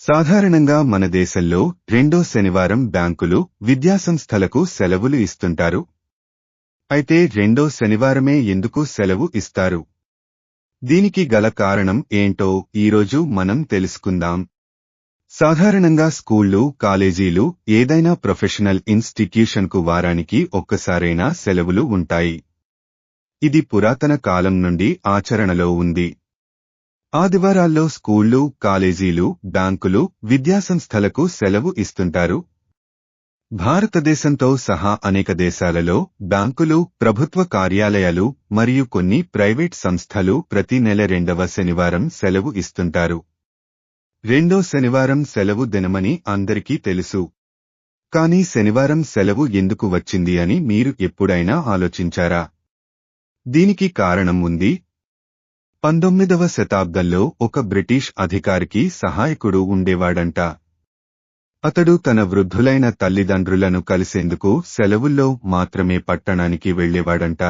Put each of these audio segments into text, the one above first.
సాధారణంగా మన దేశంలో రెండో శనివారం బ్యాంకులు, విద్యాసంస్థలకు సెలవులు ఇస్తుంటారు. అయితే రెండో శనివారమే ఎందుకు సెలవు ఇస్తారు? దీనికి గల కారణం ఏంటో ఈరోజు మనం తెలుసుకుందాం. సాధారణంగా స్కూళ్లు, కాలేజీలు, ఏదైనా ప్రొఫెషనల్ ఇన్స్టిట్యూషన్కు వారానికి ఒక్కసారైనా సెలవులు ఉంటాయి. ఇది పురాతన కాలం నుండి ఆచరణలో ఉంది. ఆదివారాల్లో స్కూళ్లు, కాలేజీలు, బ్యాంకులు, విద్యాసంస్థలకు సెలవు ఇస్తుంటారు. భారతదేశంతో సహా అనేక దేశాలలో బ్యాంకులు, ప్రభుత్వ కార్యాలయాలు మరియు కొన్ని ప్రైవేట్ సంస్థలు ప్రతి నెల రెండవ శనివారం సెలవు ఇస్తుంటారు. రెండో శనివారం సెలవు దినమని అందరికీ తెలుసు. కానీ శనివారం సెలవు ఎందుకు వచ్చింది అని మీరు ఎప్పుడైనా ఆలోచించారా? దీనికి కారణం ఉంది. 19వ శతాబ్దంలో ఒక బ్రిటిష్ అధికారికి సహాయకుడు ఉండేవాడంట. అతడు తన వృద్ధులైన తల్లిదండ్రులను కలిసేందుకు సెలవుల్లో మాత్రమే పట్టణానికి వెళ్లేవాడంట.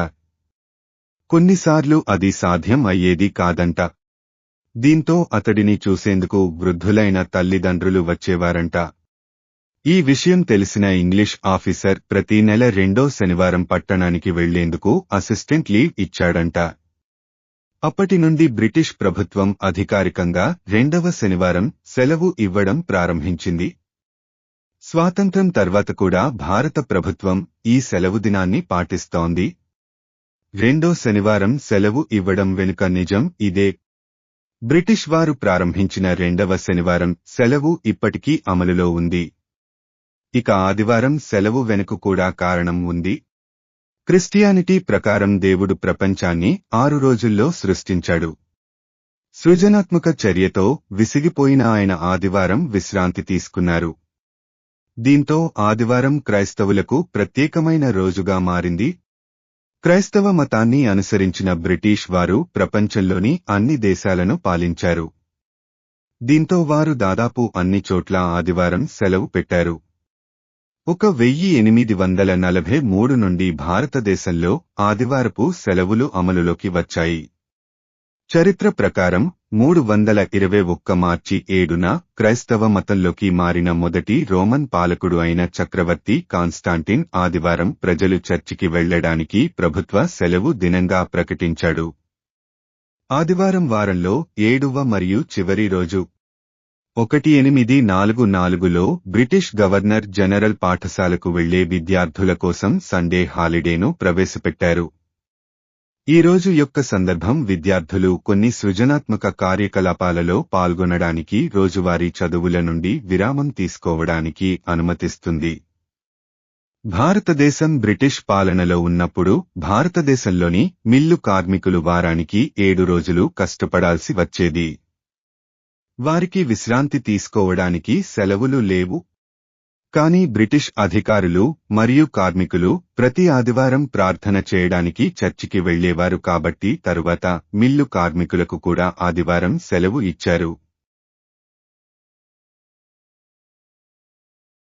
కొన్నిసార్లు అది సాధ్యం అయ్యేది కాదంట. దీంతో అతడిని చూసేందుకు వృద్ధులైన తల్లిదండ్రులు వచ్చేవారంట. ఈ విషయం తెలిసిన ఇంగ్లీష్ ఆఫీసర్ ప్రతి నెల రెండో శనివారం పట్టణానికి వెళ్లేందుకు అసిస్టెంట్ లీవ్ ఇచ్చాడంట. అప్పటి నుండి బ్రిటిష్ ప్రభుత్వం అధికారికంగా రెండవ శనివారం సెలవు ఇవ్వడం ప్రారంభించింది. స్వాతంత్ర్యం తర్వాత కూడా భారత ప్రభుత్వం ఈ సెలవు దినాన్ని పాటిస్తోంది. రెండో శనివారం సెలవు ఇవ్వడం వెనుక నిజం ఇదే. బ్రిటిష్ వారు ప్రారంభించిన రెండవ శనివారం సెలవు ఇప్పటికీ అమలులో ఉంది. ఇక ఆదివారం సెలవు వెనుక కూడా కారణం ఉంది. క్రిస్టియానిటీ ప్రకారం దేవుడు ప్రపంచాన్ని 6 రోజుల్లో సృష్టించాడు. సృజనాత్మక చర్యతో విసిగిపోయిన ఆయన ఆదివారం విశ్రాంతి తీసుకున్నారు. దీంతో ఆదివారం క్రైస్తవులకు ప్రత్యేకమైన రోజుగా మారింది. క్రైస్తవ మతాన్ని అనుసరించిన బ్రిటిష్ వారు ప్రపంచంలోని అన్ని దేశాలను పాలించారు. దీంతో వారు దాదాపు అన్ని చోట్ల ఆదివారం సెలవు పెట్టారు. 1843 నుండి భారతదేశంలో ఆదివారపు సెలవులు అమలులోకి వచ్చాయి. చరిత్ర ప్రకారం 321 మార్చి 7న క్రైస్తవ మతంలోకి మారిన మొదటి రోమన్ పాలకుడు అయిన చక్రవర్తి కాన్స్టాంటిన్ ఆదివారం ప్రజలు చర్చికి వెళ్లడానికి ప్రభుత్వ సెలవు దినంగా ప్రకటించాడు. ఆదివారం వారంలో 7వ మరియు చివరి రోజు. 1844లో బ్రిటిష్ గవర్నర్ జనరల్ పాఠశాలకు వెళ్లే విద్యార్థుల కోసం సండే హాలిడేను ప్రవేశపెట్టారు. ఈ రోజు యొక్క సందర్భం విద్యార్థులు కొన్ని సృజనాత్మక కార్యకలాపాలలో పాల్గొనడానికి, రోజువారీ చదువుల నుండి విరామం తీసుకోవడానికి అనుమతిస్తుంది. భారతదేశం బ్రిటిష్ పాలనలో ఉన్నప్పుడు భారతదేశంలోని మిల్లు కార్మికులు వారానికి 7 రోజులు కష్టపడాల్సి వచ్చేది. వారికి విశ్రాంతి తీసుకోవడానికి సెలవులు లేవు. కానీ బ్రిటిష్ అధికారులు మరియు కార్మికులు ప్రతి ఆదివారం ప్రార్థన చేయడానికి చర్చికి వెళ్లేవారు కాబట్టి తరువాత మిల్లు కార్మికులకు కూడా ఆదివారం సెలవు ఇచ్చారు.